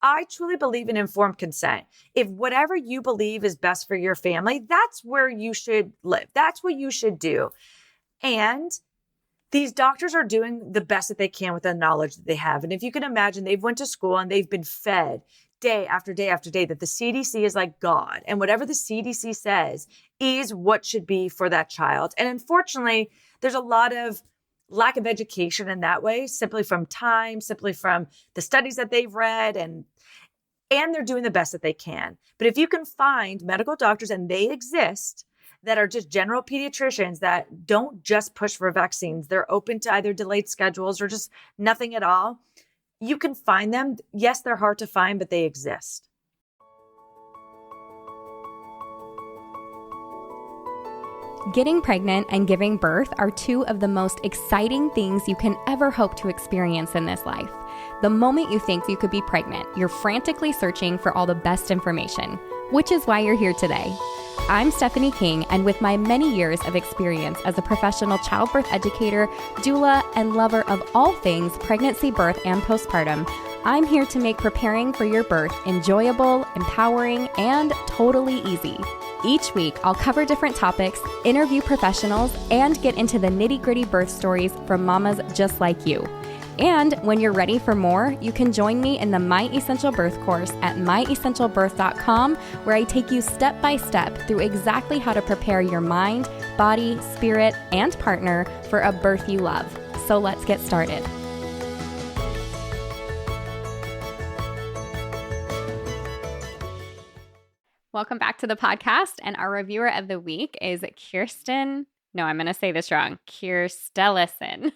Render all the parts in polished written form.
I truly believe in informed consent. If whatever you believe is best for your family, that's where you should live. That's what you should do. And these doctors are doing the best that they can with the knowledge that they have. And if you can imagine, they've went to school and they've been fed day after day after day that the CDC is like God. And whatever the CDC says is what should be for that child. And unfortunately, there's a lot of lack of education in that way, simply from time, simply from the studies that they've read, and they're doing the best that they can. But if you can find medical doctors, and they exist, that are just general pediatricians that don't just push for vaccines, they're open to either delayed schedules or just nothing at all, you can find them. Yes, they're hard to find, but they exist. Getting pregnant and giving birth are two of the most exciting things you can ever hope to experience in this life. The moment you think you could be pregnant, you're frantically searching for all the best information, which is why you're here today. I'm Stephanie King, and with my many years of experience as a professional childbirth educator, doula, and lover of all things pregnancy, birth, and postpartum, I'm here to make preparing for your birth enjoyable, empowering, and totally easy. Each week, I'll cover different topics, interview professionals, and get into the nitty-gritty birth stories from mamas just like you. And when you're ready for more, you can join me in the My Essential Birth course at myessentialbirth.com, where I take you step by step through exactly how to prepare your mind, body, spirit, and partner for a birth you love. So let's get started. Welcome back to the podcast, and our reviewer of the week is Kirsten. No, I'm going to say this wrong. Kirstellison.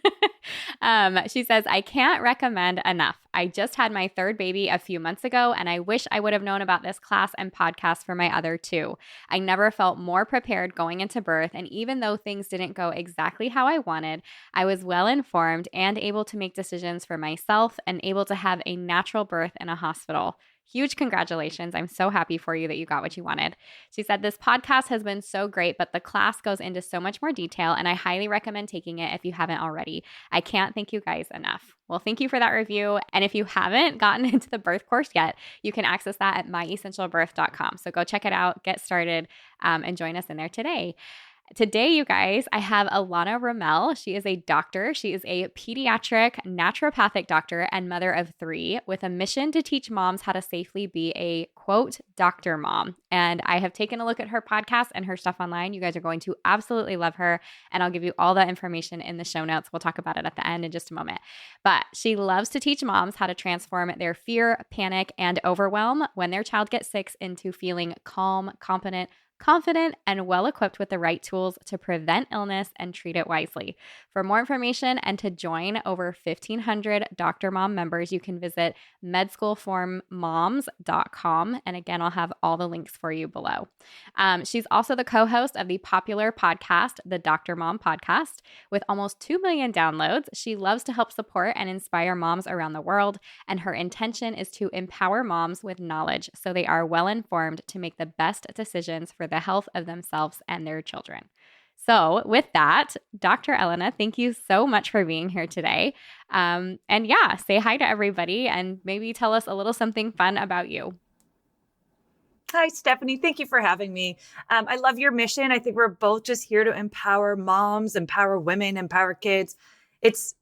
She says, I can't recommend enough. I just had my third baby a few months ago, and I wish I would have known about this class and podcast for my other two. I never felt more prepared going into birth, and even though things didn't go exactly how I wanted, I was well informed and able to make decisions for myself and able to have a natural birth in a hospital. Huge congratulations. I'm so happy for you that you got what you wanted. She said, this podcast has been so great, but the class goes into so much more detail, and I highly recommend taking it if you haven't already. I can't thank you guys enough. Well, thank you for that review. And if you haven't gotten into the birth course yet, you can access that at myessentialbirth.com. So go check it out, get started, and join us in there today. Today, you guys, I have Elana Roumell. She is a doctor. She is a pediatric naturopathic doctor and mother of three with a mission to teach moms how to safely be a, quote, doctor mom. And I have taken a look at her podcast and her stuff online. You guys are going to absolutely love her. And I'll give you all that information in the show notes. We'll talk about it at the end in just a moment. But she loves to teach moms how to transform their fear, panic, and overwhelm when their child gets sick into feeling calm, confident, and well-equipped with the right tools to prevent illness and treat it wisely. For more information and to join over 1,500 Dr. Mom members, you can visit medschoolformoms.com. And again, I'll have all the links for you below. She's also the co-host of the popular podcast, the Dr. Mom Podcast. With almost 2 million downloads, she loves to help support and inspire moms around the world. And her intention is to empower moms with knowledge so they are well-informed to make the best decisions for the health of themselves and their children. So with that, Dr. Elana, thank you so much for being here today. And yeah, say hi to everybody and maybe tell us a little something fun about you. Hi, Stephanie. Thank you for having me. I love your mission. I think we're both just here to empower moms, empower women, empower kids. It's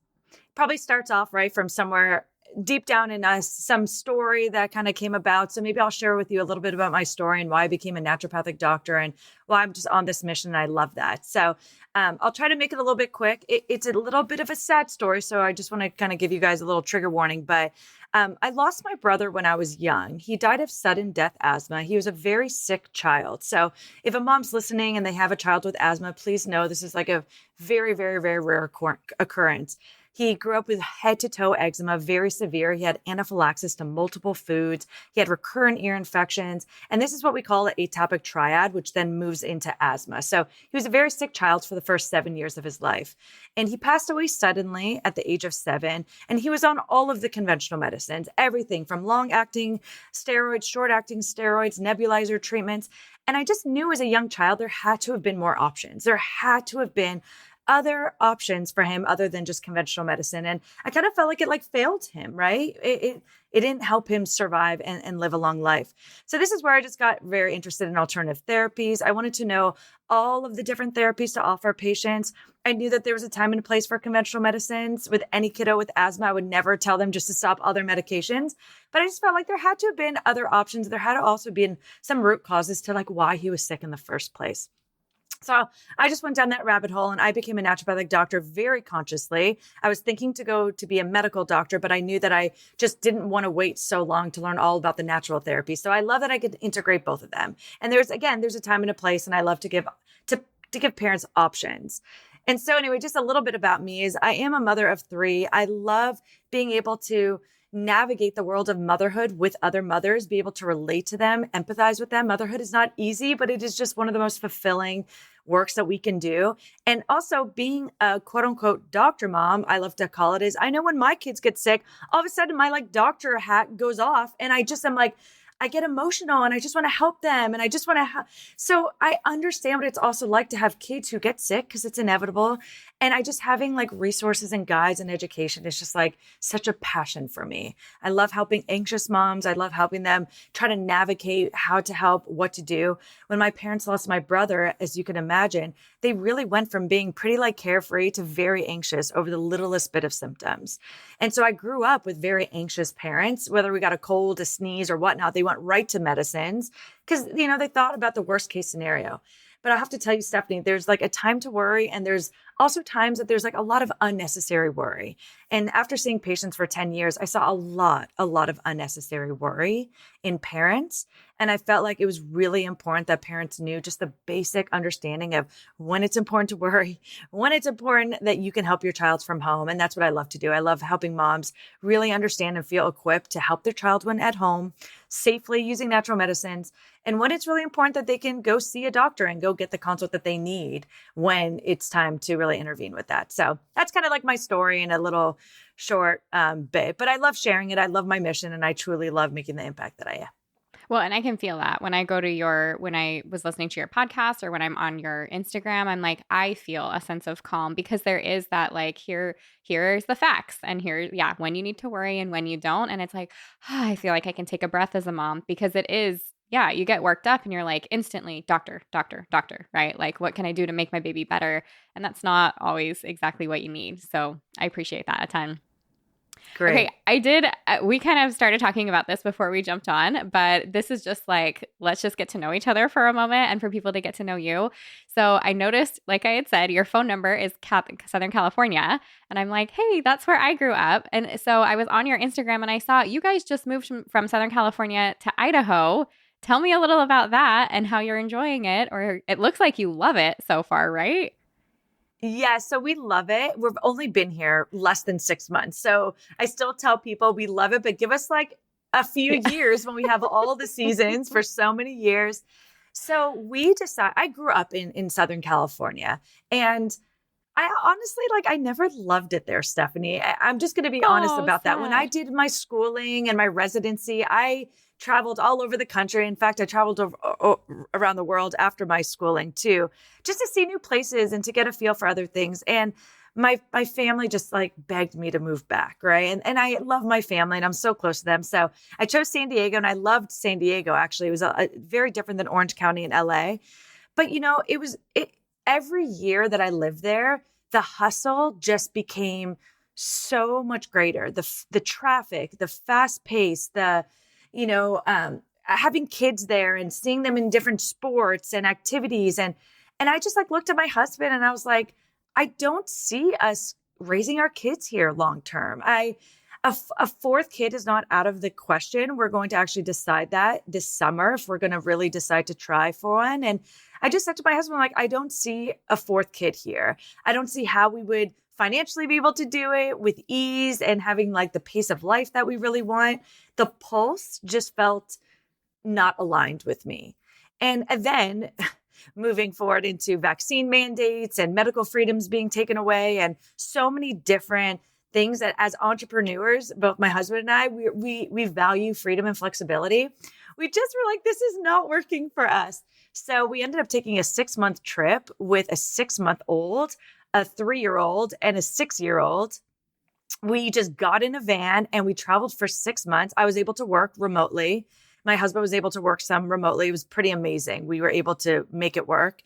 probably starts off right from somewhere deep down in us, some story that kind of came about. So maybe I'll share with you a little bit about my story and why I became a naturopathic doctor and why I'm just on this mission. And I love that. So I'll try to make it a little bit quick. It's a little bit of a sad story. So I just want to kind of give you guys a little trigger warning. But I lost my brother when I was young. He died of sudden death asthma. He was a very sick child. So if a mom's listening and they have a child with asthma, please know this is like a very, very, very rare occurrence. He grew up with head to toe eczema, very severe. He had anaphylaxis to multiple foods. He had recurrent ear infections. And this is what we call an atopic triad, which then moves into asthma. So he was a very sick child for the first 7 years of his life. And he passed away suddenly at the age of 7. And he was on all of the conventional medicines, everything from long-acting steroids, short-acting steroids, nebulizer treatments. And I just knew as a young child, there had to have been more options. There had to have been other options for him other than just conventional medicine. And I kind of felt like it like failed him, right? It didn't help him survive and live a long life. So this is where I just got very interested in alternative therapies. I wanted to know all of the different therapies to offer patients. I knew that there was a time and a place for conventional medicines. With any kiddo with asthma, I would never tell them just to stop all their medications. But I just felt like there had to have been other options. There had to also been some root causes to like why he was sick in the first place. So I just went down that rabbit hole and I became a naturopathic doctor very consciously. I was thinking to go to be a medical doctor, but I knew that I just didn't want to wait so long to learn all about the natural therapy. So I love that I could integrate both of them. And there's a time and a place, and I love to give parents options. And so anyway, just a little bit about me is I am a mother of 3. I love being able to navigate the world of motherhood with other mothers, be able to relate to them, empathize with them. Motherhood is not easy, but it is just one of the most fulfilling works that we can do. And also being a quote unquote doctor mom, I love to call it, is I know when my kids get sick, all of a sudden my like doctor hat goes off and I'm like, I get emotional and I just want to help them. And I just want to so I understand what it's also like to have kids who get sick because it's inevitable. And I just having like resources and guides and education is just like such a passion for me. I love helping anxious moms. I love helping them try to navigate how to help, what to do. When my parents lost my brother, as you can imagine, they really went from being pretty like carefree to very anxious over the littlest bit of symptoms. And so I grew up with very anxious parents, whether we got a cold, a sneeze or whatnot, they went right to medicines because, they thought about the worst case scenario. But I have to tell you, Stephanie, there's like a time to worry. And there's also times that there's like a lot of unnecessary worry. And after seeing patients for 10 years, I saw a lot of unnecessary worry in parents. And I felt like it was really important that parents knew just the basic understanding of when it's important to worry, when it's important that you can help your child from home. And that's what I love to do. I love helping moms really understand and feel equipped to help their child when at home, safely using natural medicines. And when it's really important that they can go see a doctor and go get the consult that they need when it's time to really intervene with that. So that's kind of like my story in a little short bit, but I love sharing it. I love my mission and I truly love making the impact that I am. Well, and I can feel that when I when I was listening to your podcast or when I'm on your Instagram, I'm like, I feel a sense of calm because there is that like, here's the facts and when you need to worry and when you don't. And it's like, I feel like I can take a breath as a mom because it is, you get worked up and you're like instantly doctor, right? Like, what can I do to make my baby better? And that's not always exactly what you need. So I appreciate that a ton. Great. Okay, we kind of started talking about this before we jumped on, but this is just like, let's just get to know each other for a moment and for people to get to know you. So I noticed, like I had said, your phone number is Southern California. And I'm like, hey, that's where I grew up. And so I was on your Instagram and I saw you guys just moved from Southern California to Idaho. Tell me a little about that and how you're enjoying it, or it looks like you love it so far, right? Yeah, so we love it. We've only been here less than 6 months. So I still tell people we love it, but give us like a few years when we have all the seasons for so many years. So I grew up in Southern California and I honestly, I never loved it there, Stephanie. I'm just going to be honest about that. When I did my schooling and my residency, I traveled all over the country. In fact, I traveled around the world after my schooling too, just to see new places and to get a feel for other things. And my family just begged me to move back, right? And I love my family and I'm so close to them. So I chose San Diego and I loved San Diego. Actually, it was very different than Orange County and LA. But every year that I lived there, the hustle just became so much greater. The traffic, the fast pace, having kids there and seeing them in different sports and activities. And I just looked at my husband and I was like, I don't see us raising our kids here long term. A fourth kid is not out of the question. We're going to actually decide that this summer if we're going to really decide to try for one. And I just said to my husband, I don't see a fourth kid here. I don't see how we would financially be able to do it with ease and having the pace of life that we really want. The pulse just felt not aligned with me. And then moving forward into vaccine mandates and medical freedoms being taken away and so many different things that as entrepreneurs, both my husband and I, we value freedom and flexibility. We just were like, this is not working for us. So we ended up taking a 6-month trip with a 6-month-old a 3-year-old and a 6-year-old. We just got in a van and we traveled for 6 months. I was able to work remotely. My husband was able to work some remotely. It was pretty amazing. We were able to make it work.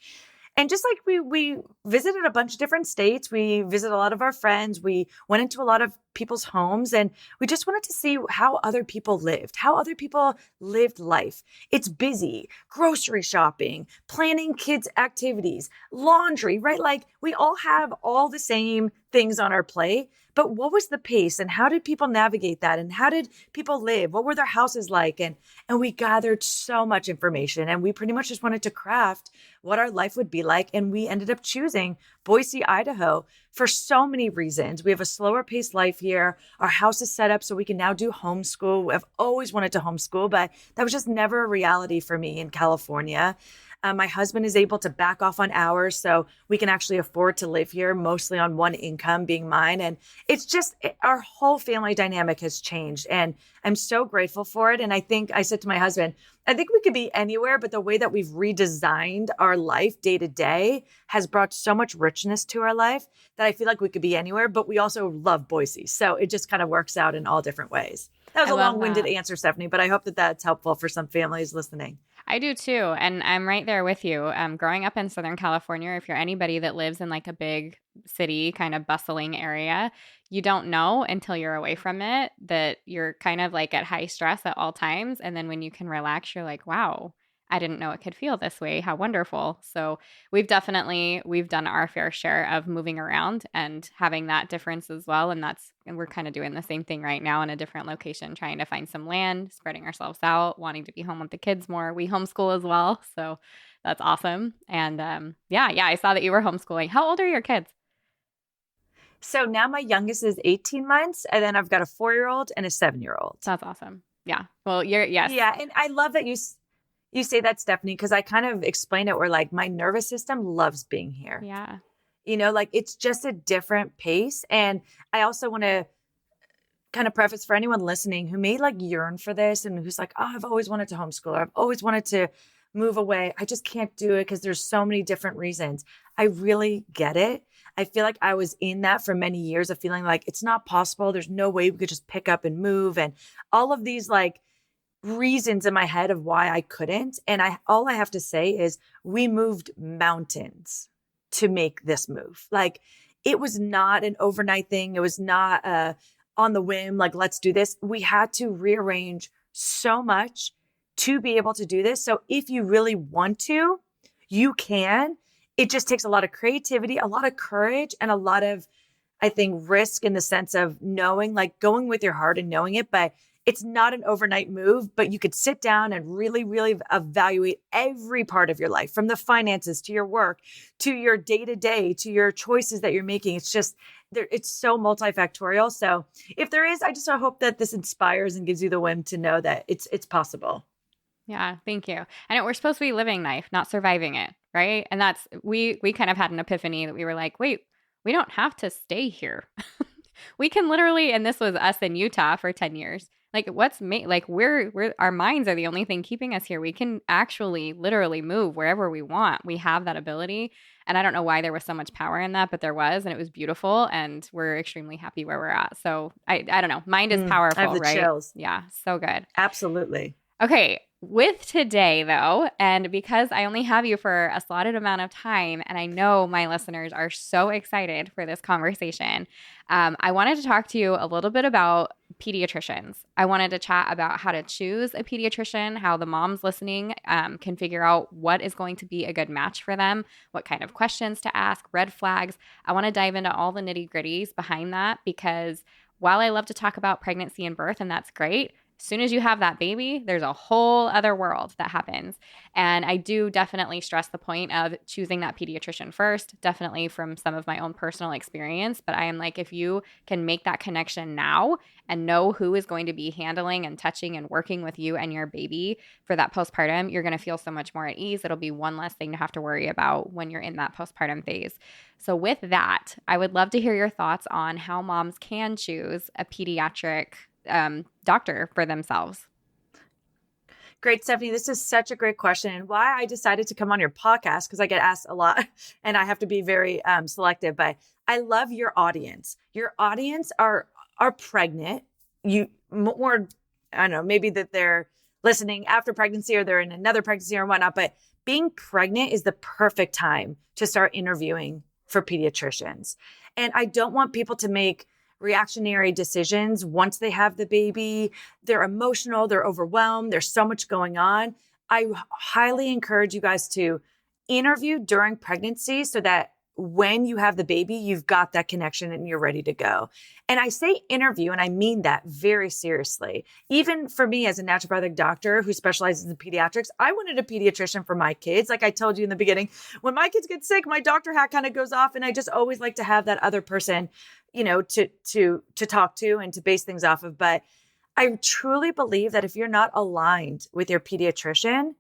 And just like we visited a bunch of different states, we visited a lot of our friends, we went into a lot of people's homes, and we just wanted to see how other people lived, how other people lived life. It's busy, grocery shopping, planning kids' activities, laundry, right? Like we all have all the same things on our plate. But what was the pace and how did people navigate that? And how did people live? What were their houses like? And we gathered so much information and we pretty much just wanted to craft what our life would be like. And we ended up choosing Boise, Idaho for so many reasons. We have a slower paced life here. Our house is set up so we can now do homeschool. I've always wanted to homeschool, but that was just never a reality for me in California. My husband is able to back off on hours, so we can actually afford to live here mostly on one income being mine. And it's just our whole family dynamic has changed. And I'm so grateful for it. And I think I said to my husband, I think we could be anywhere, but the way that we've redesigned our life day to day has brought so much richness to our life that I feel like we could be anywhere, but we also love Boise. So it just kind of works out in all different ways. That was a long-winded answer, Stephanie, but I hope that that's helpful for some families listening. I do too. And I'm right there with you. Growing up in Southern California, if you're anybody that lives in like a big city, kind of bustling area, you don't know until you're away from it that you're kind of like at high stress at all times. And then when you can relax, you're like, wow, I didn't know it could feel this way. How wonderful. So we've done our fair share of moving around and having that difference as well. And we're kind of doing the same thing right now in a different location, trying to find some land, spreading ourselves out, wanting to be home with the kids more. We homeschool as well. So that's awesome. And yeah, I saw that you were homeschooling. How old are your kids? So now my youngest is 18 months, and then I've got a 4-year-old and a 7-year-old. That's awesome. Yeah. Well, yes. Yeah. And I love that you say that, Stephanie, because I kind of explain it where like my nervous system loves being here. Yeah. Like it's just a different pace. And I also want to kind of preface for anyone listening who may like yearn for this and who's like, oh, I've always wanted to homeschool, or I've always wanted to move away. I just can't do it because there's so many different reasons. I really get it. I feel like I was in that for many years of feeling like it's not possible. There's no way we could just pick up and move, and all of these like reasons in my head of why I couldn't. And all I have to say is we moved mountains to make this move. Like it was not an overnight thing. It was not on the whim, like, let's do this. We had to rearrange so much to be able to do this. So if you really want to, you can. It just takes a lot of creativity, a lot of courage, and a lot of, I think, risk in the sense of knowing, like going with your heart and knowing it. But it's not an overnight move, but you could sit down and really, really evaluate every part of your life, from the finances to your work, to your day-to-day, to your choices that you're making. It's just, it's so multifactorial. So if there is, I just hope that this inspires and gives you the whim to know that it's possible. Yeah, thank you. And we're supposed to be living life, not surviving it, right? And we kind of had an epiphany that we were like, wait, we don't have to stay here. We can literally, and this was us in Utah for 10 years. Like we're our minds are the only thing keeping us here. We can actually literally move wherever we want. We have that ability. And I don't know why there was so much power in that, but there was, and it was beautiful. And we're extremely happy where we're at. So I don't know. Mind is powerful, I have the right? chills. Yeah. So good. Absolutely. Okay. With today, though, and because I only have you for a slotted amount of time, and I know my listeners are so excited for this conversation, I wanted to talk to you a little bit about pediatricians. I wanted to chat about how to choose a pediatrician, how the moms listening can figure out what is going to be a good match for them, what kind of questions to ask, red flags. I want to dive into all the nitty-gritties behind that, because while I love to talk about pregnancy and birth, and that's great, as soon as you have that baby, there's a whole other world that happens. And I do definitely stress the point of choosing that pediatrician first, definitely from some of my own personal experience. But I am like, if you can make that connection now and know who is going to be handling and touching and working with you and your baby for that postpartum, you're going to feel so much more at ease. It'll be one less thing to have to worry about when you're in that postpartum phase. So with that, I would love to hear your thoughts on how moms can choose a pediatric doctor for themselves. Great, Stephanie. This is such a great question. And why I decided to come on your podcast, because I get asked a lot and I have to be very selective, but I love your audience. Your audience are pregnant. You more, I don't know, maybe that they're listening after pregnancy or they're in another pregnancy or whatnot, but being pregnant is the perfect time to start interviewing for pediatricians. And I don't want people to make reactionary decisions once they have the baby. They're emotional, they're overwhelmed, there's so much going on. I highly encourage you guys to interview during pregnancy so that when you have the baby, you've got that connection and you're ready to go. And I say interview, and I mean that very seriously. Even for me as a naturopathic doctor who specializes in pediatrics, I wanted a pediatrician for my kids. Like I told you in the beginning, when my kids get sick, my doctor hat kind of goes off, and I just always like to have that other person, to talk to and to base things off of. But I truly believe that if you're not aligned with your pediatrician,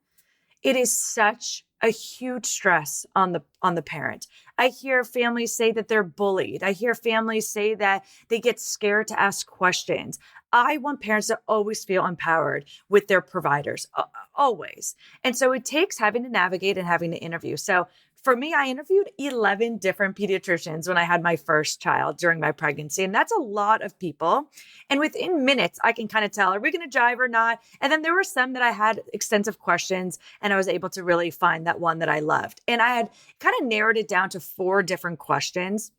it is such a huge stress on the parent. I hear families say that they're bullied. I hear families say that they get scared to ask questions. I want parents to always feel empowered with their providers, always. And so it takes having to navigate and having to interview. So for me, I interviewed 11 different pediatricians when I had my first child during my pregnancy. And that's a lot of people. And within minutes, I can kind of tell, are we going to jive or not? And then there were some that I had extensive questions, and I was able to really find that one that I loved. And I had kind of narrowed it down to 4 different questions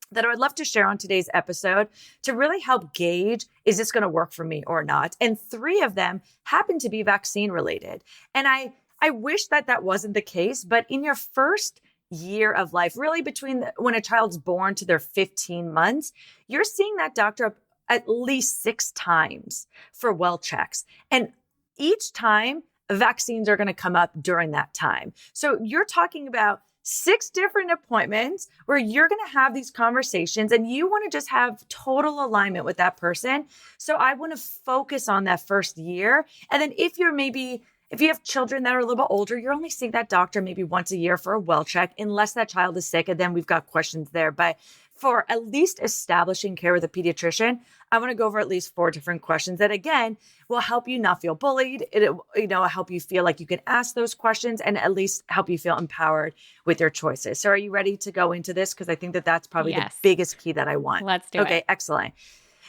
that I would love to share on today's episode to really help gauge, is this going to work for me or not? And 3 of them happen to be vaccine related. And I wish that wasn't the case, but in your first year of life, really between when a child's born to their 15 months, you're seeing that doctor at least 6 times for well checks. And each time vaccines are going to come up during that time. So you're talking about 6 different appointments where you're going to have these conversations, and you want to just have total alignment with that person. So I want to focus on that first year. And then if you have children that are a little bit older, you're only seeing that doctor maybe once a year for a well check, unless that child is sick. And then we've got questions there. But for at least establishing care with a pediatrician, I want to go over at least 4 different questions that, again, will help you not feel bullied. It'll help you feel like you can ask those questions and at least help you feel empowered with your choices. So are you ready to go into this? Because I think that's probably the biggest key that I want. Let's do it. Okay, excellent.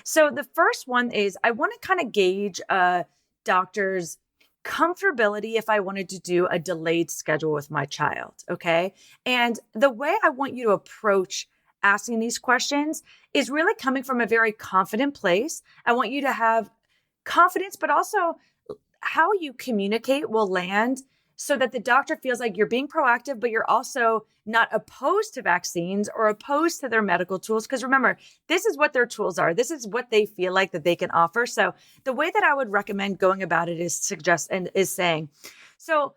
So the first one is I want to kind of gauge a doctor's comfortability if I wanted to do a delayed schedule with my child. Okay. And the way I want you to approach asking these questions is really coming from a very confident place. I want you to have confidence, but also how you communicate will land so that the doctor feels like you're being proactive, but you're also not opposed to vaccines or opposed to their medical tools. Because remember, this is what their tools are. This is what they feel like that they can offer. So the way that I would recommend going about it is saying, so,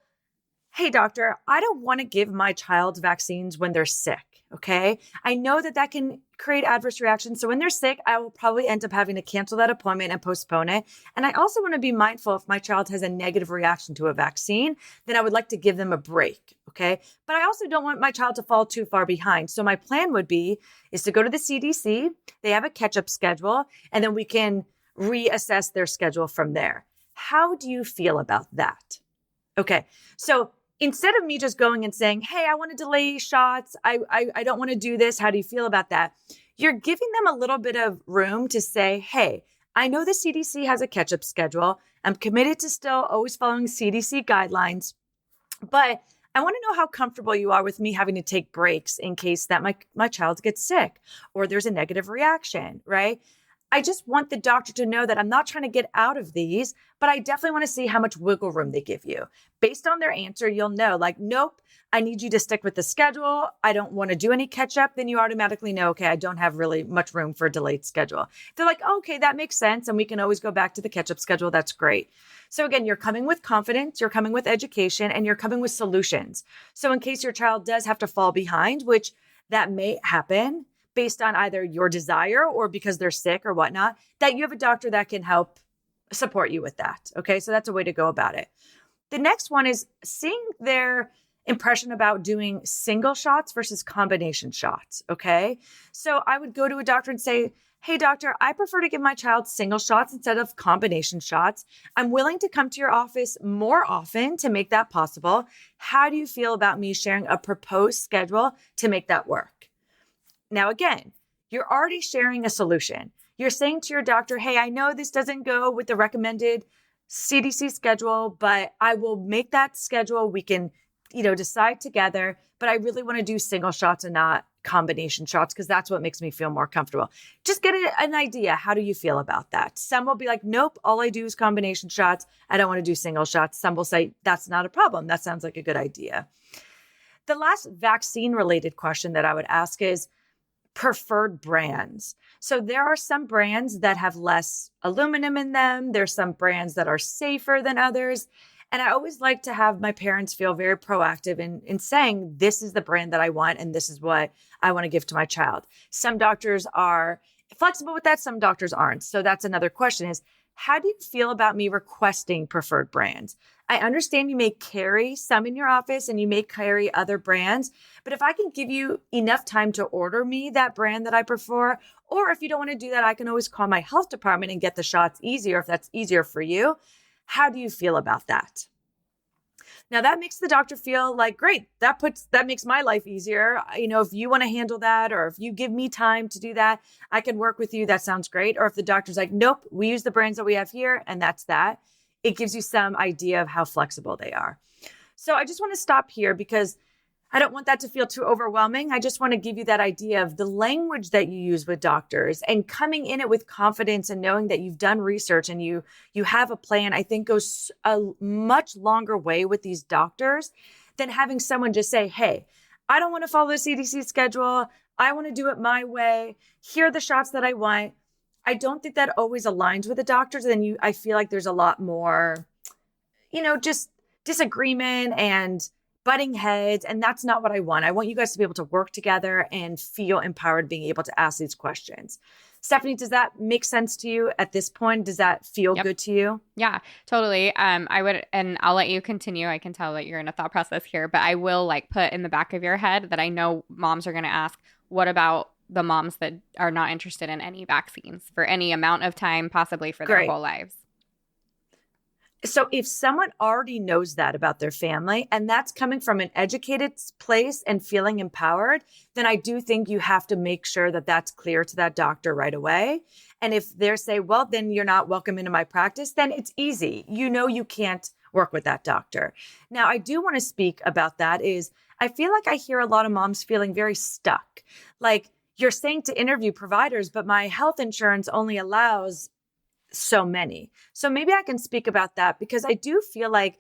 hey, doctor, I don't want to give my child vaccines when they're sick. Okay. I know that can create adverse reactions. So when they're sick, I will probably end up having to cancel that appointment and postpone it. And I also want to be mindful if my child has a negative reaction to a vaccine, then I would like to give them a break. Okay. But I also don't want my child to fall too far behind. So my plan is to go to the CDC. They have a catch-up schedule, and then we can reassess their schedule from there. How do you feel about that? Okay. So instead of me just going and saying, hey, I want to delay shots, I don't want to do this, how do you feel about that? You're giving them a little bit of room to say, hey, I know the CDC has a catch-up schedule. I'm committed to still always following CDC guidelines, but I want to know how comfortable you are with me having to take breaks in case that my child gets sick or there's a negative reaction, right? I just want the doctor to know that I'm not trying to get out of these, but I definitely want to see how much wiggle room they give you. Based on their answer, you'll know, like, nope, I need you to stick with the schedule. I don't want to do any catch up. Then you automatically know, okay, I don't have really much room for a delayed schedule. If they're like, oh, okay, that makes sense, and we can always go back to the catch up schedule. That's great. So again, you're coming with confidence, you're coming with education, and you're coming with solutions. So in case your child does have to fall behind, which that may happen, based on either your desire or because they're sick or whatnot, that you have a doctor that can help support you with that. Okay. So that's a way to go about it. The next one is seeing their impression about doing single shots versus combination shots. Okay. So I would go to a doctor and say, Hey, doctor, I prefer to give my child single shots instead of combination shots. I'm willing to come to your office more often to make that possible. How do you feel about me sharing a proposed schedule to make that work? Now, again, you're already sharing a solution. You're saying to your doctor, hey, I know this doesn't go with the recommended CDC schedule, but I will make that schedule. We can, decide together, but I really want to do single shots and not combination shots because that's what makes me feel more comfortable. Just get an idea. How do you feel about that? Some will be like, nope, all I do is combination shots. I don't want to do single shots. Some will say, that's not a problem. That sounds like a good idea. The last vaccine related question that I would ask is preferred brands. So there are some brands that have less aluminum in them. There's some brands that are safer than others. And I always like to have my parents feel very proactive in saying, this is the brand that I want, and this is what I want to give to my child. Some doctors are flexible with that. Some doctors aren't. So that's another question is, how do you feel about me requesting preferred brands? I understand you may carry some in your office and you may carry other brands, but if I can give you enough time to order me that brand that I prefer, or if you don't want to do that, I can always call my health department and get the shots easier if that's easier for you. How do you feel about that? Now that makes the doctor feel like, great, that makes my life easier. If you want to handle that, or if you give me time to do that, I can work with you. That sounds great. Or if the doctor's like, nope, we use the brands that we have here and that's that. It gives you some idea of how flexible they are. So I just want to stop here because I don't want that to feel too overwhelming. I just want to give you that idea of the language that you use with doctors and coming in it with confidence and knowing that you've done research and you have a plan, I think goes a much longer way with these doctors than having someone just say, hey, I don't want to follow the CDC schedule. I want to do it my way. Here are the shots that I want. I don't think that always aligns with the doctors. And I feel like there's a lot more, just disagreement and butting heads. And that's not what I want. I want you guys to be able to work together and feel empowered being able to ask these questions. Stephanie, does that make sense to you at this point? Does that feel good to you? Yeah, totally. I would, and I'll let you continue. I can tell that you're in a thought process here, but I will put in the back of your head that I know moms are going to ask, what about the moms that are not interested in any vaccines for any amount of time, possibly for their whole lives? So if someone already knows that about their family and that's coming from an educated place and feeling empowered, then I do think you have to make sure that that's clear to that doctor right away. And if they're say, well, then you're not welcome into my practice, then it's easy. You can't work with that doctor. Now, I do want to speak about that is I feel like I hear a lot of moms feeling very stuck. Like you're saying to interview providers, but my health insurance only allows so many. So maybe I can speak about that because I do feel like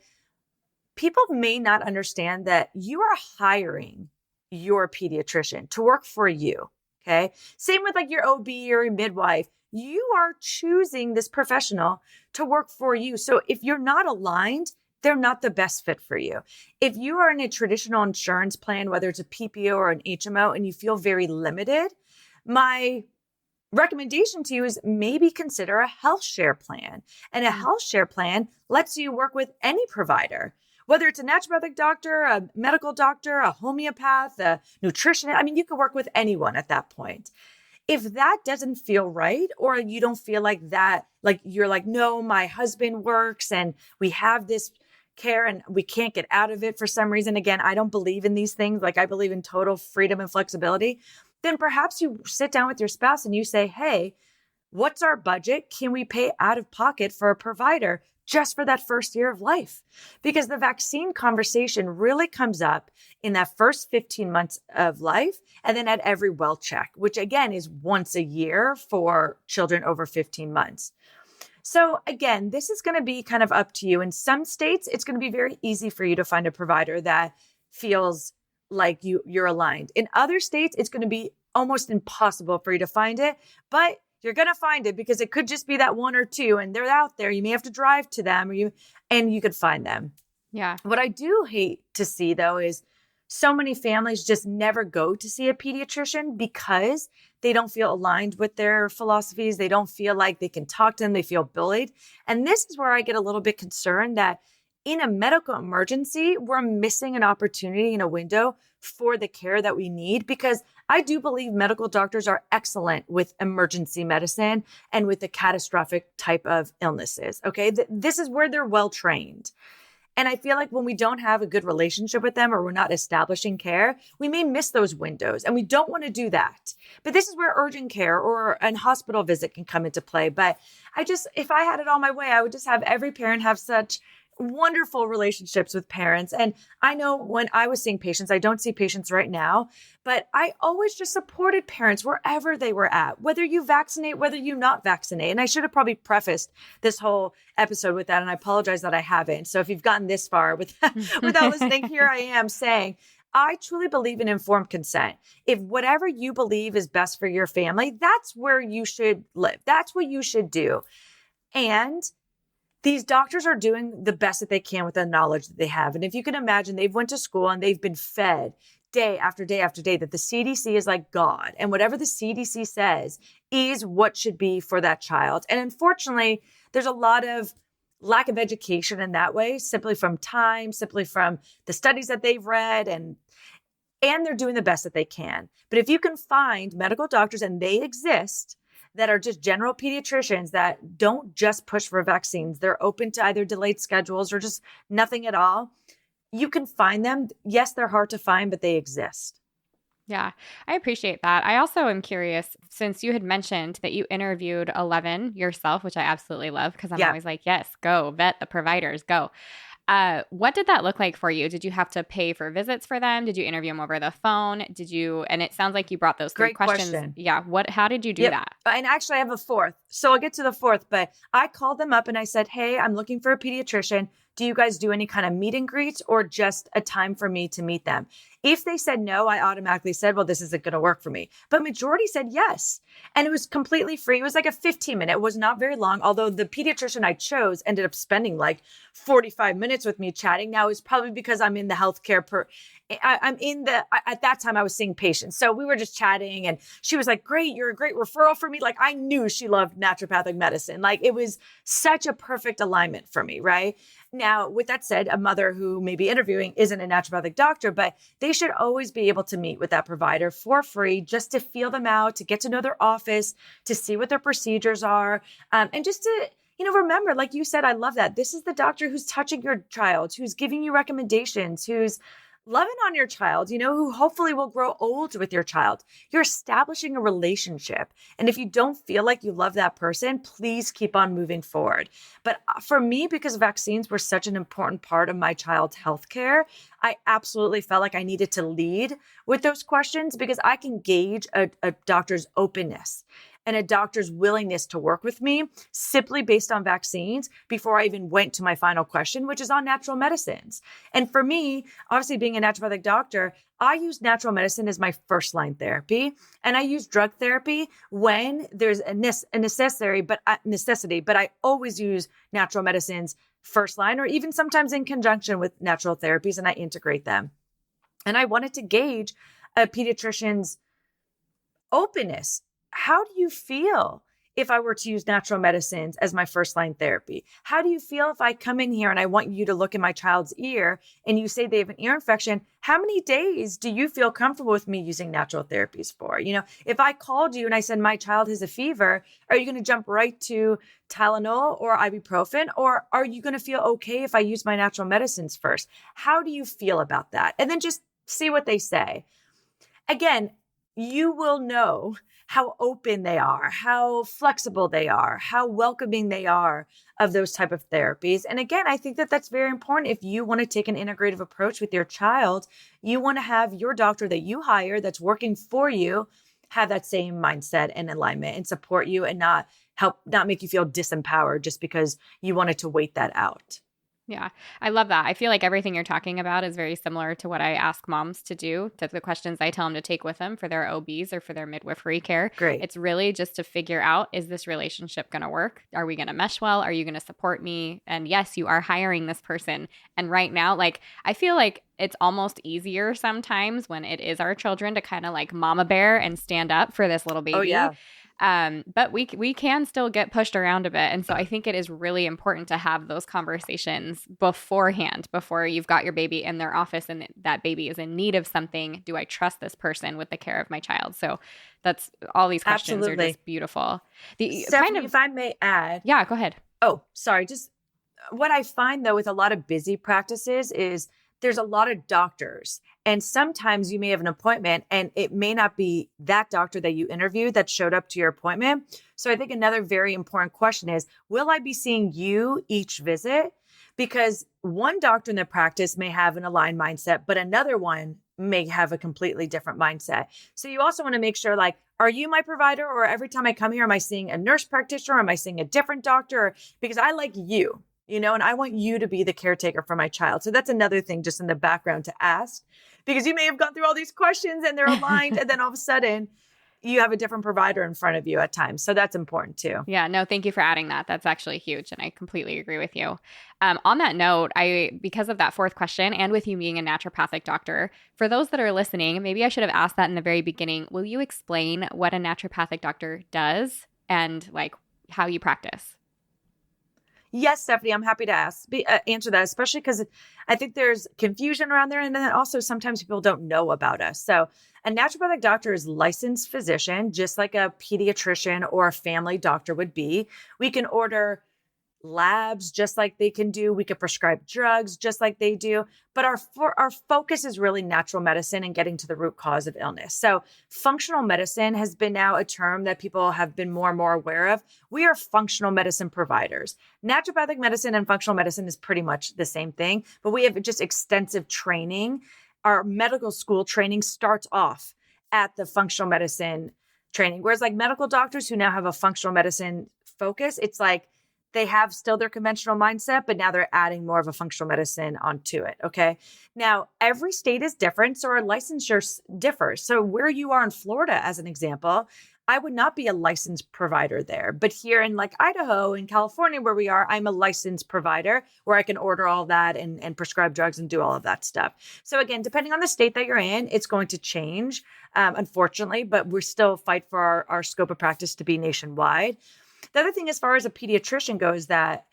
people may not understand that you are hiring your pediatrician to work for you. Okay. Same with like your OB or your midwife. You are choosing this professional to work for you. So if you're not aligned, they're not the best fit for you. If you are in a traditional insurance plan, whether it's a PPO or an HMO, and you feel very limited, my recommendation to you is maybe consider a health share plan. And a health share plan lets you work with any provider, whether it's a naturopathic doctor, a medical doctor, a homeopath, a nutritionist. I mean, you could work with anyone at that point. If that doesn't feel right, or you don't feel like that, like you're like, no, my husband works and we have this care and we can't get out of it for some reason. Again, I don't believe in these things. Like I believe in total freedom and flexibility. Then perhaps you sit down with your spouse and you say, hey, what's our budget? Can we pay out of pocket for a provider just for that first year of life? Because the vaccine conversation really comes up in that first 15 months of life and then at every well check, which again is once a year for children over 15 months. So again, this is going to be kind of up to you. In some states, it's going to be very easy for you to find a provider that feels like you're aligned. In other states, it's going to be almost impossible for you to find it, but you're going to find it because it could just be that one or two and they're out there. You may have to drive to them and you could find them. Yeah. What I do hate to see though is so many families just never go to see a pediatrician because they don't feel aligned with their philosophies. They don't feel like they can talk to them. They feel bullied. And this is where I get a little bit concerned that in a medical emergency, we're missing an opportunity in a window for the care that we need, because I do believe medical doctors are excellent with emergency medicine and with the catastrophic type of illnesses. Okay. This is where they're well trained. And I feel like when we don't have a good relationship with them, or we're not establishing care, we may miss those windows, and we don't want to do that. But this is where urgent care or a hospital visit can come into play. But if I had it all my way, I would just have every parent have such wonderful relationships with parents. And I know when I was seeing patients, I don't see patients right now, but I always just supported parents wherever they were at, whether you vaccinate, whether you not vaccinate. And I should have probably prefaced this whole episode with that. And I apologize that I haven't. So if you've gotten this far without listening, here I am saying, I truly believe in informed consent. If whatever you believe is best for your family, that's where you should live. That's what you should do. And these doctors are doing the best that they can with the knowledge that they have. And if you can imagine, they've went to school and they've been fed day after day after day that the CDC is like God. And whatever the CDC says is what should be for that child. And unfortunately, there's a lot of lack of education in that way, simply from time, simply from the studies that they've read, and they're doing the best that they can. But if you can find medical doctors, and they exist, that are just general pediatricians that don't just push for vaccines, they're open to either delayed schedules or just nothing at all, you can find them. Yes, they're hard to find, but they exist. Yeah, I appreciate that. I also am curious, since you had mentioned that you interviewed 11 yourself, which I absolutely love, because I'm always like, yes, go vet the providers, go. What did that look like for you? Did you have to pay for visits for them? Did you interview them over the phone? And it sounds like you brought those three questions. Question. Yeah. How did you do that? And actually I have a fourth. So I'll get to the fourth, but I called them up and I said, hey, I'm looking for a pediatrician. Do you guys do any kind of meet and greets, or just a time for me to meet them? If they said no, I automatically said, well, this isn't going to work for me. But majority said yes. And it was completely free. It was like a 15-minute. It was not very long, although the pediatrician I chose ended up spending like 45 minutes with me chatting. Now, it's probably because I'm in the healthcare at that time I was seeing patients. So we were just chatting, and she was like, great, you're a great referral for me. Like, I knew she loved naturopathic medicine. Like, it was such a perfect alignment for me, right? Now, with that said, a mother who may be interviewing isn't a naturopathic doctor, but they should always be able to meet with that provider for free, just to feel them out, to get to know their office, to see what their procedures are, and just to remember, like you said, I love that. This is the doctor who's touching your child, who's giving you recommendations, who's loving on your child, who hopefully will grow old with your child. You're establishing a relationship. And if you don't feel like you love that person, please keep on moving forward. But for me, because vaccines were such an important part of my child's healthcare, I absolutely felt like I needed to lead with those questions, because I can gauge a doctor's openness and a doctor's willingness to work with me simply based on vaccines before I even went to my final question, which is on natural medicines. And for me, obviously being a naturopathic doctor, I use natural medicine as my first line therapy. And I use drug therapy when there's a necessity, but I always use natural medicines first line, or even sometimes in conjunction with natural therapies, and I integrate them. And I wanted to gauge a pediatrician's openness. How do you feel if I were to use natural medicines as my first line therapy? How do you feel if I come in here and I want you to look in my child's ear and you say they have an ear infection? How many days do you feel comfortable with me using natural therapies for? If I called you and I said my child has a fever, are you going to jump right to Tylenol or ibuprofen? Or are you going to feel okay if I use my natural medicines first? How do you feel about that? And then just see what they say. Again, you will know how open they are, how flexible they are, how welcoming they are of those type of therapies. And again, I think that that's very important. If you want to take an integrative approach with your child, you want to have your doctor that you hire that's working for you have that same mindset and alignment and support you, and not make you feel disempowered just because you wanted to wait that out. Yeah, I love that. I feel like everything you're talking about is very similar to what I ask moms to do, to the questions I tell them to take with them for their OBs or for their midwifery care. Great. It's really just to figure out, is this relationship going to work? Are we going to mesh well? Are you going to support me? And yes, you are hiring this person. And right now, I feel like it's almost easier sometimes when it is our children to kind of like mama bear and stand up for this little baby. Oh, yeah. But we can still get pushed around a bit. And so I think it is really important to have those conversations beforehand, before you've got your baby in their office and that baby is in need of something. Do I trust this person with the care of my child? So that's all these questions are just beautiful. Stephanie, if I may add. Yeah, go ahead. Oh, sorry. Just what I find though with a lot of busy practices is there's a lot of doctors, and sometimes you may have an appointment and it may not be that doctor that you interviewed that showed up to your appointment. So I think another very important question is, will I be seeing you each visit? Because one doctor in the practice may have an aligned mindset, but another one may have a completely different mindset. So you also want to make sure, like, are you my provider, or every time I come here, am I seeing a nurse practitioner? Or am I seeing a different doctor? Because I like you. And I want you to be the caretaker for my child. So that's another thing just in the background to ask, because you may have gone through all these questions and they're aligned. And then all of a sudden you have a different provider in front of you at times. So that's important too. Yeah, no, thank you for adding that. That's actually huge. And I completely agree with you. On that note, because of that fourth question, and with you being a naturopathic doctor, for those that are listening, maybe I should have asked that in the very beginning. Will you explain what a naturopathic doctor does and like how you practice? Yes, Stephanie, I'm happy to answer that, especially because I think there's confusion around there. And then also sometimes people don't know about us. So a naturopathic doctor is a licensed physician, just like a pediatrician or a family doctor would be. We can order labs just like they can do. We could prescribe drugs just like they do. But our focus is really natural medicine and getting to the root cause of illness. So functional medicine has been now a term that people have been more and more aware of. We are functional medicine providers. Naturopathic medicine and functional medicine is pretty much the same thing, but we have just extensive training. Our medical school training starts off at the functional medicine training, whereas like medical doctors who now have a functional medicine focus, it's like they have still their conventional mindset, but now they're adding more of a functional medicine onto it. Okay. Now, every state is different, so our licensure differs. So where you are in Florida, as an example, I would not be a licensed provider there. But here in like Idaho and California, where we are, I'm a licensed provider where I can order all that and prescribe drugs and do all of that stuff. So again, depending on the state that you're in, it's going to change, unfortunately, but we're still fight for our scope of practice to be nationwide. The other thing, as far as a pediatrician goes, that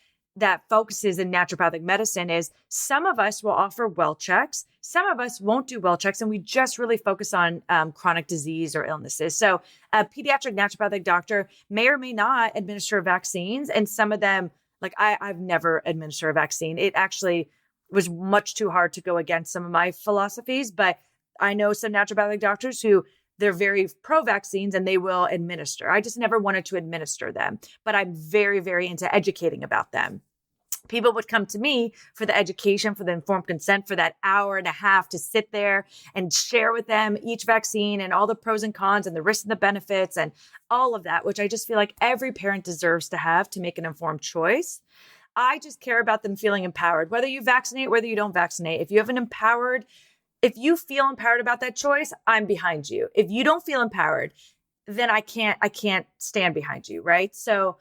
focuses in naturopathic medicine is some of us will offer well checks. Some of us won't do well checks, and we just really focus on chronic disease or illnesses. So a pediatric naturopathic doctor may or may not administer vaccines. And some of them, like I've never administered a vaccine. It actually was much too hard to go against some of my philosophies. But I know some naturopathic doctors who they're very pro-vaccines and they will administer. I just never wanted to administer them, but I'm very, very into educating about them. People would come to me for the education, for the informed consent, for that hour and a half to sit there and share with them each vaccine and all the pros and cons and the risks and the benefits and all of that, which I just feel like every parent deserves to have to make an informed choice. I just care about them feeling empowered, whether you vaccinate, whether you don't vaccinate. If you feel empowered about that choice, I'm behind you. If you don't feel empowered, then I can't stand behind you, right? So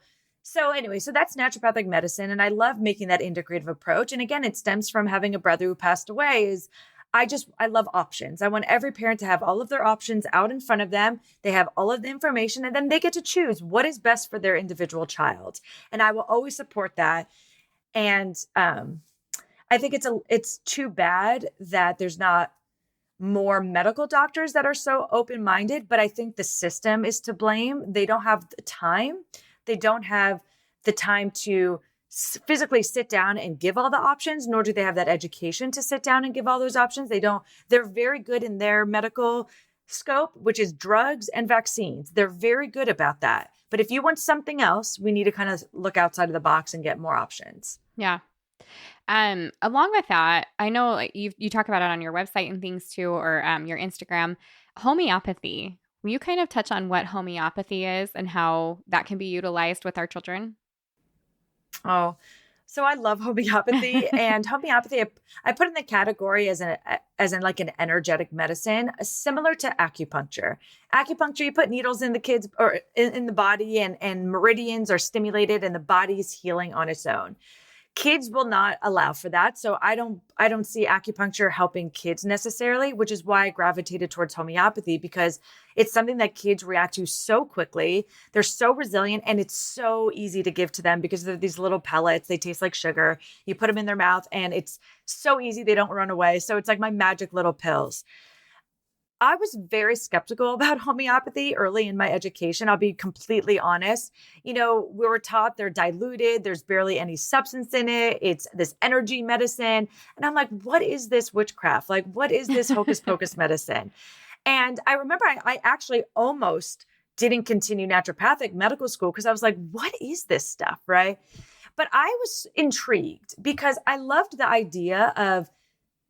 anyway, so that's naturopathic medicine. And I love making that integrative approach. And again, it stems from having a brother who passed away. I love options. I want every parent to have all of their options out in front of them. They have all of the information, and then they get to choose what is best for their individual child. And I will always support that. And I think it's too bad that there's not more medical doctors that are so open-minded, but I think the system is to blame. They don't have the time. They don't have the time to physically sit down and give all the options, nor do they have that education to sit down and give all those options. They're very good in their medical scope, which is drugs and vaccines. They're very good about that. But if you want something else, we need to kind of look outside of the box and get more options. Yeah. Along with that, I know like, you talk about it on your website and things too, or your Instagram, homeopathy. Will you kind of touch on what homeopathy is and how that can be utilized with our children? Oh, so I love homeopathy. And homeopathy, I put in the category as in like an energetic medicine, similar to acupuncture. Acupuncture, you put needles in the kids or in the body, and meridians are stimulated and the body's healing on its own. Kids will not allow for that. So I don't see acupuncture helping kids necessarily, which is why I gravitated towards homeopathy, because it's something that kids react to so quickly. They're so resilient, and it's so easy to give to them because they're these little pellets. They taste like sugar. You put them in their mouth and it's so easy. They don't run away. So it's like my magic little pills. I was very skeptical about homeopathy early in my education. I'll be completely honest. We were taught they're diluted. There's barely any substance in it. It's this energy medicine. And I'm like, what is this witchcraft? Like, what is this hocus pocus medicine? And I remember I actually almost didn't continue naturopathic medical school because I was like, what is this stuff? Right. But I was intrigued because I loved the idea of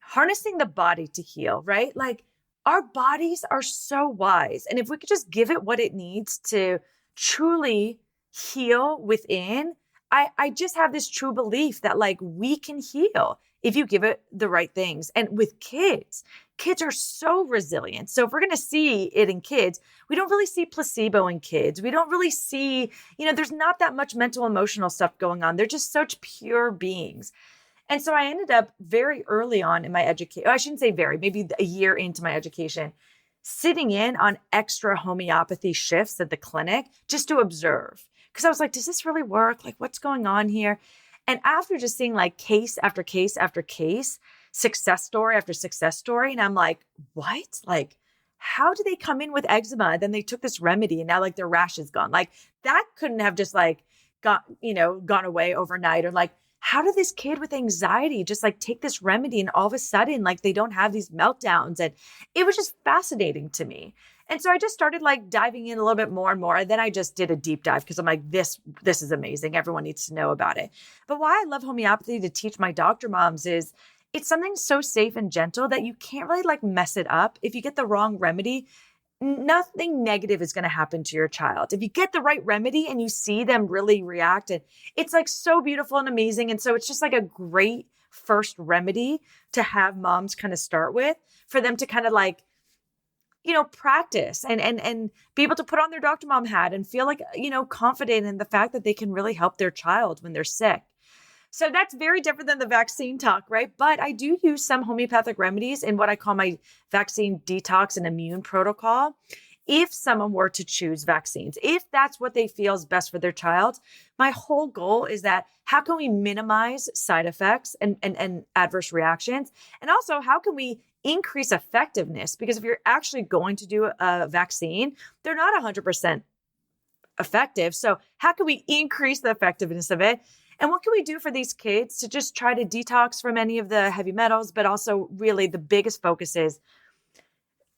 harnessing the body to heal, right? Like, our bodies are so wise. And if we could just give it what it needs to truly heal within, I just have this true belief that like we can heal if you give it the right things. And with kids are so resilient. So if we're going to see it in kids, we don't really see placebo in kids. We don't really see, there's not that much mental, emotional stuff going on. They're just such pure beings. And so I ended up very early on in my education, I shouldn't say very, maybe a year into my education, sitting in on extra homeopathy shifts at the clinic just to observe. Because I was like, does this really work? Like, what's going on here? And after just seeing like case after case after case, success story after success story, and I'm like, what? Like, how did they come in with eczema? Then they took this remedy and now like their rash is gone. Like, that couldn't have just like gone away overnight. Or like, how did this kid with anxiety just like take this remedy and all of a sudden like they don't have these meltdowns? And it was just fascinating to me. And so I just started like diving in a little bit more and more. And then I just did a deep dive because I'm like, this is amazing. Everyone needs to know about it. But why I love homeopathy to teach my doctor moms is it's something so safe and gentle that you can't really like mess it up. If you get the wrong remedy, nothing negative is going to happen to your child. If you get the right remedy and you see them really react, and it's like so beautiful and amazing. And so it's just like a great first remedy to have moms kind of start with for them to kind of like, practice and be able to put on their doctor mom hat and feel like, confident in the fact that they can really help their child when they're sick. So that's very different than the vaccine talk, right? But I do use some homeopathic remedies in what I call my vaccine detox and immune protocol. If someone were to choose vaccines, if that's what they feel is best for their child, my whole goal is that how can we minimize side effects and adverse reactions? And also, how can we increase effectiveness? Because if you're actually going to do a vaccine, they're not 100% effective. So how can we increase the effectiveness of it? And what can we do for these kids to just try to detox from any of the heavy metals, but also really the biggest focus is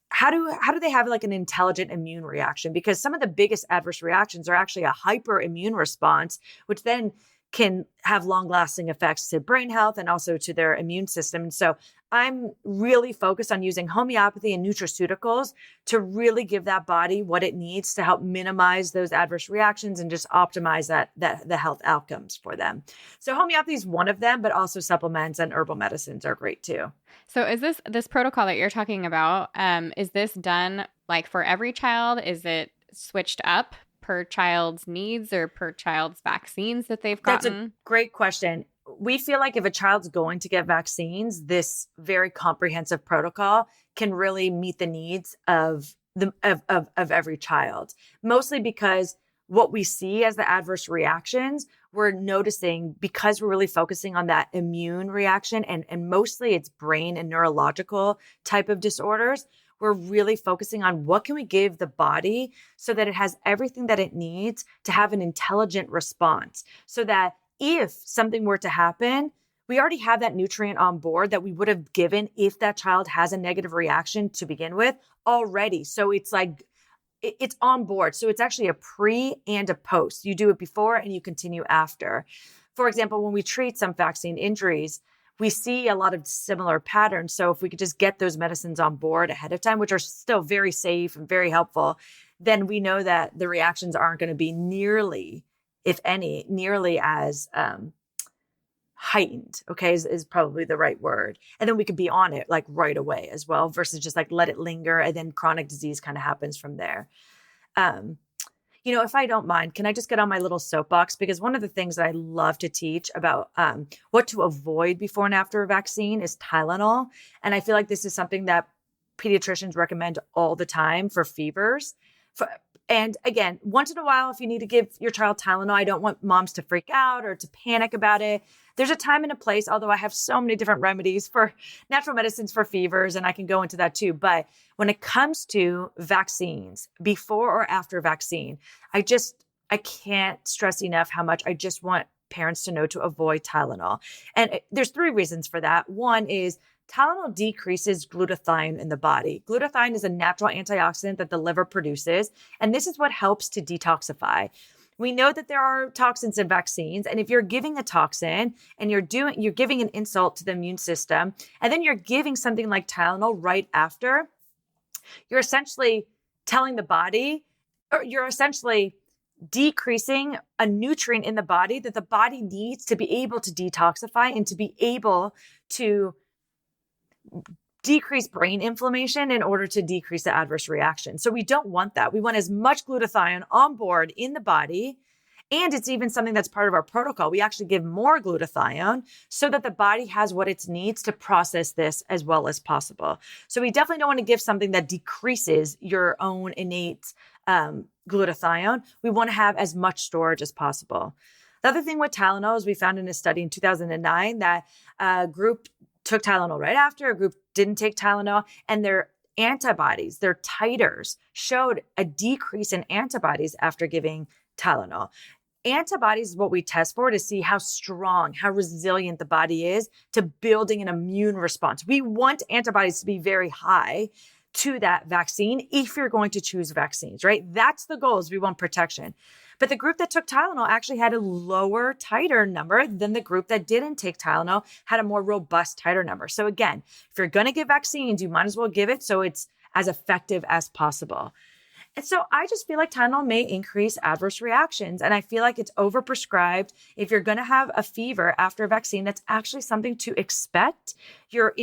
how do they have like an intelligent immune reaction? Because some of the biggest adverse reactions are actually a hyperimmune response, which then can have long-lasting effects to brain health and also to their immune system. And so I'm really focused on using homeopathy and nutraceuticals to really give that body what it needs to help minimize those adverse reactions and just optimize the health outcomes for them. So homeopathy is one of them, but also supplements and herbal medicines are great too. So is this protocol that you're talking about, is this done like for every child? Is it switched up per child's needs or per child's vaccines that they've gotten? That's a great question. We feel like if a child's going to get vaccines, this very comprehensive protocol can really meet the needs of every child, mostly because what we see as the adverse reactions, we're noticing because we're really focusing on that immune reaction and mostly it's brain and neurological type of disorders. We're really focusing on what can we give the body so that it has everything that it needs to have an intelligent response, so that if something were to happen, we already have that nutrient on board that we would have given if that child has a negative reaction to begin with already. So it's like, it's on board. So it's actually a pre and a post. You do it before and you continue after. For example, when we treat some vaccine injuries, we see a lot of similar patterns. So if we could just get those medicines on board ahead of time, which are still very safe and very helpful, then we know that the reactions aren't going to be nearly, if any, nearly as heightened, okay, is probably the right word. And then we could be on it like right away as well, versus just like let it linger and then chronic disease kind of happens from there. if I don't mind, can I just get on my little soapbox? Because one of the things that I love to teach about what to avoid before and after a vaccine is Tylenol. And I feel like this is something that pediatricians recommend all the time for fevers. And again, once in a while, if you need to give your child Tylenol, I don't want moms to freak out or to panic about it. There's a time and a place, although I have so many different remedies for natural medicines for fevers, and I can go into that too. But when it comes to vaccines, before or after vaccine, I can't stress enough how much I just want parents to know to avoid Tylenol. And there's 3 reasons for that. One is Tylenol decreases glutathione in the body. Glutathione is a natural antioxidant that the liver produces, and this is what helps to detoxify. We know that there are toxins in vaccines, and if you're giving a toxin and you're giving an insult to the immune system, and then you're giving something like Tylenol right after, you're essentially telling the body, or you're essentially decreasing a nutrient in the body that the body needs to be able to detoxify and to be able to decrease brain inflammation in order to decrease the adverse reaction. So we don't want that. We want as much glutathione on board in the body. And it's even something that's part of our protocol. We actually give more glutathione so that the body has what it needs to process this as well as possible. So we definitely don't want to give something that decreases your own innate glutathione. We want to have as much storage as possible. The other thing with Tylenol is we found in a study in 2009 that a group took Tylenol right after, a group didn't take Tylenol, and their antibodies, their titers, showed a decrease in antibodies after giving Tylenol. Antibodies is what we test for to see how strong, how resilient the body is to building an immune response. We want antibodies to be very high to that vaccine if you're going to choose vaccines, right? That's the goal, is we want protection. But the group that took Tylenol actually had a lower titer number than the group that didn't take Tylenol, had a more robust titer number. So again, if you're going to give vaccines, you might as well give it so it's as effective as possible. And so I just feel like Tylenol may increase adverse reactions. And I feel like it's overprescribed. If you're going to have a fever after a vaccine, that's actually something to expect. You're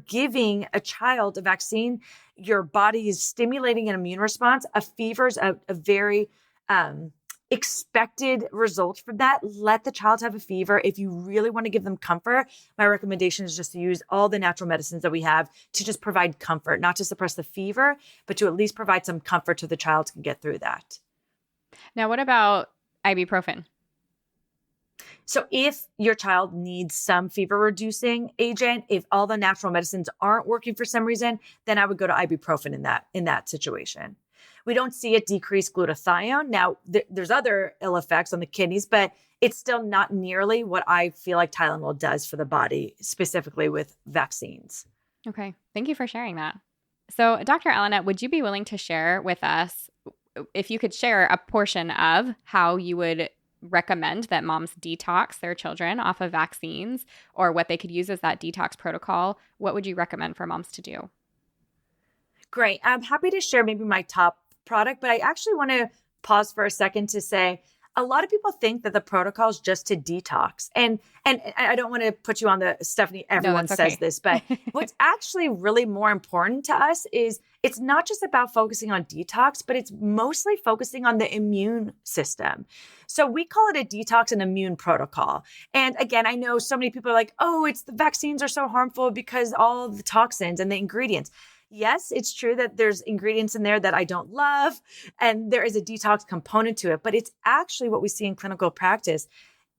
giving a child a vaccine. Your body is stimulating an immune response. A fever is a very expected result from that. Let the child have a fever. If you really want to give them comfort, my recommendation is just to use all the natural medicines that we have to just provide comfort, not to suppress the fever, but to at least provide some comfort so the child can get through that. Now, what about ibuprofen? So if your child needs some fever reducing agent, if all the natural medicines aren't working for some reason, then I would go to ibuprofen in that situation. We don't see it decrease glutathione. Now, there's other ill effects on the kidneys, but it's still not nearly what I feel like Tylenol does for the body, specifically with vaccines. Okay. Thank you for sharing that. So, Dr. Elana, would you be willing to share with us, if you could share a portion of how you would recommend that moms detox their children off of vaccines, or what they could use as that detox protocol? What would you recommend for moms to do? Great. I'm happy to share maybe my top product, but I actually want to pause for a second to say, a lot of people think that the protocol is just to detox. And I don't want to put you on the, Stephanie, everyone says this, but what's actually really more important to us is it's not just about focusing on detox, but it's mostly focusing on the immune system. So we call it a detox and immune protocol. And again, I know so many people are like, oh, it's the vaccines are so harmful because all of the toxins and the ingredients. Yes, it's true that there's ingredients in there that I don't love, and there is a detox component to it, but it's actually what we see in clinical practice.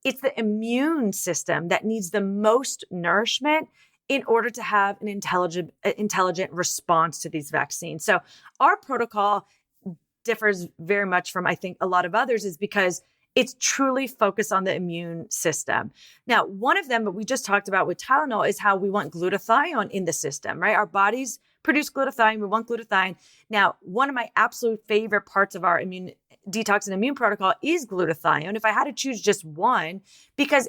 It's the immune system that needs the most nourishment in order to have an intelligent response to these vaccines. So our protocol differs very much from, I think, a lot of others, is because it's truly focused on the immune system. Now, one of them that we just talked about with Tylenol is how we want glutathione in the system, right? Our bodies produce glutathione. We want glutathione. Now, one of my absolute favorite parts of our immune detox and immune protocol is glutathione. If I had to choose just one, because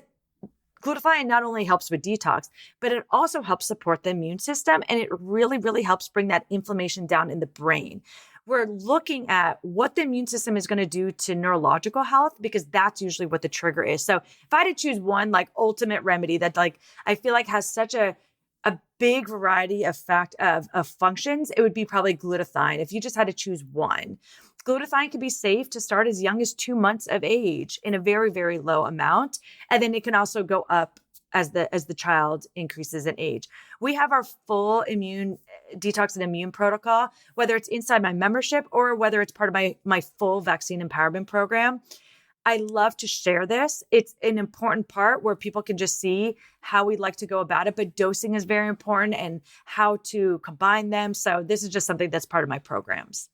glutathione not only helps with detox, but it also helps support the immune system. And it really, really helps bring that inflammation down in the brain. We're looking at what the immune system is going to do to neurological health, because that's usually what the trigger is. So if I had to choose one like ultimate remedy that like I feel like has such a big variety of functions, it would be probably glutathione if you just had to choose one. Glutathione can be safe to start as young as 2 months of age in a very, very low amount. And then it can also go up as the child increases in age. We have our full immune detox and immune protocol, whether it's inside my membership or whether it's part of my full vaccine empowerment program. I love to share this. It's an important part where people can just see how we like to go about it, but dosing is very important and how to combine them. So this is just something that's part of my programs.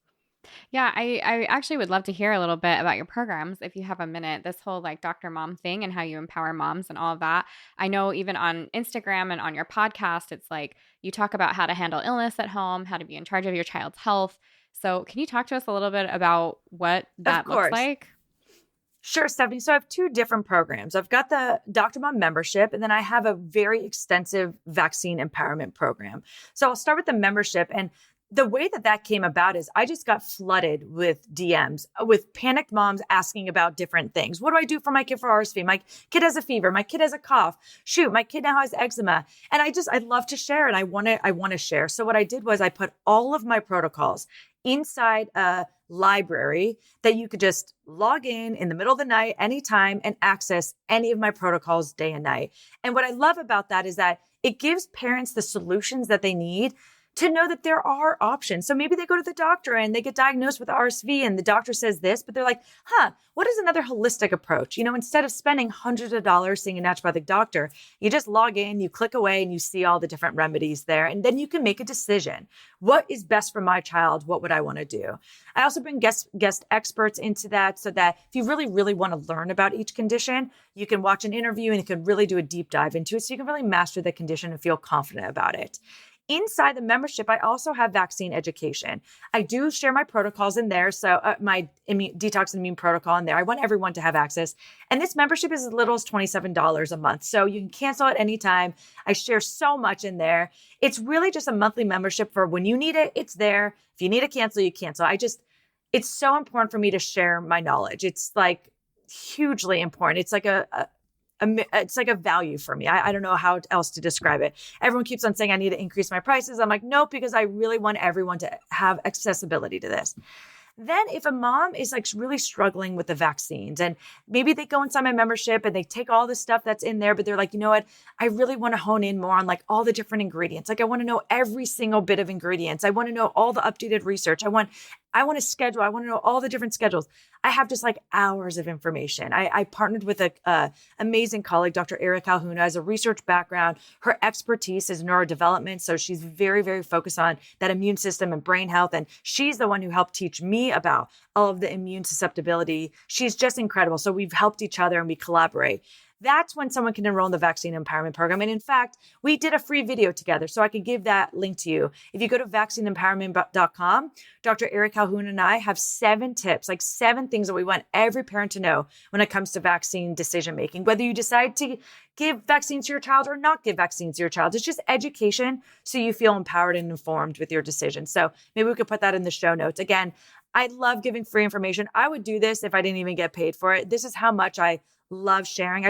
Yeah, I actually would love to hear a little bit about your programs if you have a minute, this whole like Dr. Mom thing and how you empower moms and all of that. I know even on Instagram and on your podcast, it's like you talk about how to handle illness at home, how to be in charge of your child's health. So can you talk to us a little bit about what that looks like? Sure, Stephanie. So I have two different programs. I've got the Dr. Mom membership, and then I have a very extensive vaccine empowerment program. So I'll start with the membership. And the way that came about is I just got flooded with DMs with panicked moms asking about different things. What do I do for my kid for RSV? My kid has a fever. My kid has a cough. Shoot, my kid now has eczema. And I love to share and I want to share. So what I did was I put all of my protocols inside a library that you could just log in the middle of the night, anytime, and access any of my protocols day and night. And what I love about that is that it gives parents the solutions that they need to know that there are options. So maybe they go to the doctor and they get diagnosed with RSV and the doctor says this, but they're like, what is another holistic approach? Instead of spending hundreds of dollars seeing a naturopathic doctor, you just log in, you click away and you see all the different remedies there. And then you can make a decision. What is best for my child? What would I want to do? I also bring guest experts into that so that if you really, really want to learn about each condition, you can watch an interview and you can really do a deep dive into it so you can really master the condition and feel confident about it. Inside the membership, I also have vaccine education. I do share my protocols in there. So my detox and immune protocol in there. I want everyone to have access. And this membership is as little as $27 a month. So you can cancel at any time. I share so much in there. It's really just a monthly membership for when you need it, it's there. If you need to cancel, you cancel. It's so important for me to share my knowledge. It's like hugely important. It's like it's like a value for me. I don't know how else to describe it. Everyone keeps on saying I need to increase my prices. I'm like, nope, because I really want everyone to have accessibility to this. Then if a mom is like really struggling with the vaccines and maybe they go inside my membership and they take all the stuff that's in there, but they're like, you know what? I really want to hone in more on like all the different ingredients. Like I want to know every single bit of ingredients. I want to know all the updated research. I want to schedule. I want to know all the different schedules. I have just like hours of information. I partnered with a amazing colleague, Dr. Eric Calhoun, who has a research background. Her expertise is neurodevelopment. So she's very, very focused on that immune system and brain health. And she's the one who helped teach me about all of the immune susceptibility. She's just incredible. So we've helped each other and we collaborate. That's when someone can enroll in the vaccine empowerment program. And in fact, we did a free video together. So I could give that link to you. If you go to vaccineempowerment.com, Dr. Eric Calhoun and I have 7 tips, like 7 things that we want every parent to know when it comes to vaccine decision making, whether you decide to give vaccines to your child or not give vaccines to your child. It's just education so you feel empowered and informed with your decision. So maybe we could put that in the show notes. Again, I love giving free information. I would do this if I didn't even get paid for it. This is how much I love sharing.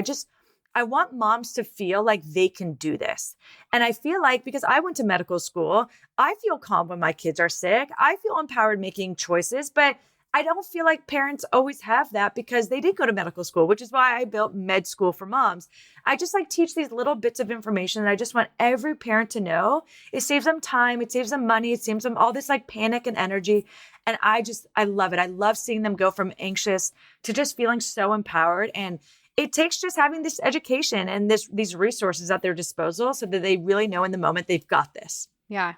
I want moms to feel like they can do this. And I feel like because I went to medical school, I feel calm when my kids are sick. I feel empowered making choices, but I don't feel like parents always have that because they did go to medical school, which is why I built Med School for Moms. I just like teach these little bits of information. And I just want every parent to know it saves them time. It saves them money. It saves them all this like panic and energy. And I love it. I love seeing them go from anxious to just feeling so empowered. And it takes just having this education and these resources at their disposal so that they really know in the moment they've got this. Yeah.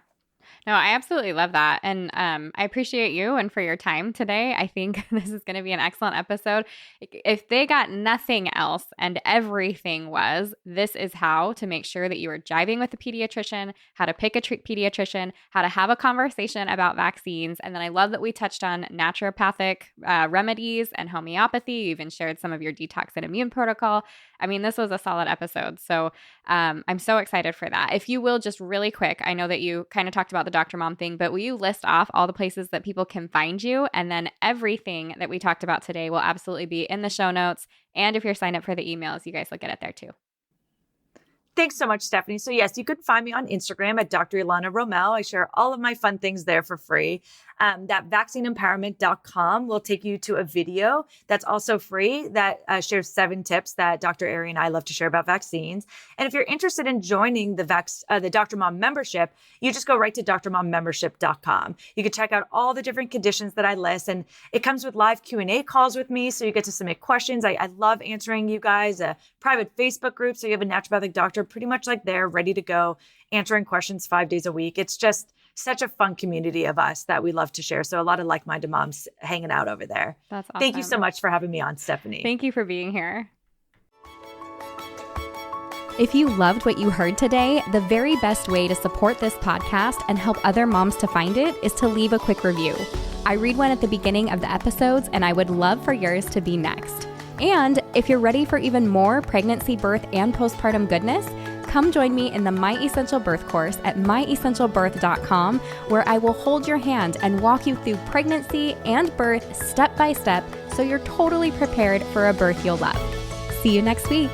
No, I absolutely love that. And I appreciate you and for your time today. I think this is going to be an excellent episode. If they got nothing else and everything was, this is how to make sure that you are jiving with a pediatrician, how to pick a pediatrician, how to have a conversation about vaccines. And then I love that we touched on naturopathic remedies and homeopathy. You even shared some of your detox and immune protocol. I mean, this was a solid episode. So I'm so excited for that. If you will, just really quick, I know that you kind of talked about the Dr. Mom thing, but will you list off all the places that people can find you? And then everything that we talked about today will absolutely be in the show notes. And if you're signed up for the emails, you guys will get it there too. Thanks so much, Stephanie. So yes, you can find me on Instagram at Dr. Elana Roumell. I share all of my fun things there for free. That vaccineempowerment.com will take you to a video that's also free that shares 7 tips that Dr. Ari and I love to share about vaccines. And if you're interested in joining the Dr. Mom membership, you just go right to drmommembership.com. You can check out all the different conditions that I list, and it comes with live Q&A calls with me, so you get to submit questions. I love answering you guys. A private Facebook group, so you have a naturopathic doctor pretty much like there, ready to go, answering questions 5 days a week. It's just such a fun community of us that we love to share. So a lot of like-minded moms hanging out over there. That's awesome. Thank you so much for having me on, Stephanie. Thank you for being here. If you loved what you heard today, the very best way to support this podcast and help other moms to find it is to leave a quick review. I read one at the beginning of the episodes, and I would love for yours to be next. And if you're ready for even more pregnancy, birth, and postpartum goodness, come join me in the My Essential Birth course at myessentialbirth.com, where I will hold your hand and walk you through pregnancy and birth step by step so you're totally prepared for a birth you'll love. See you next week.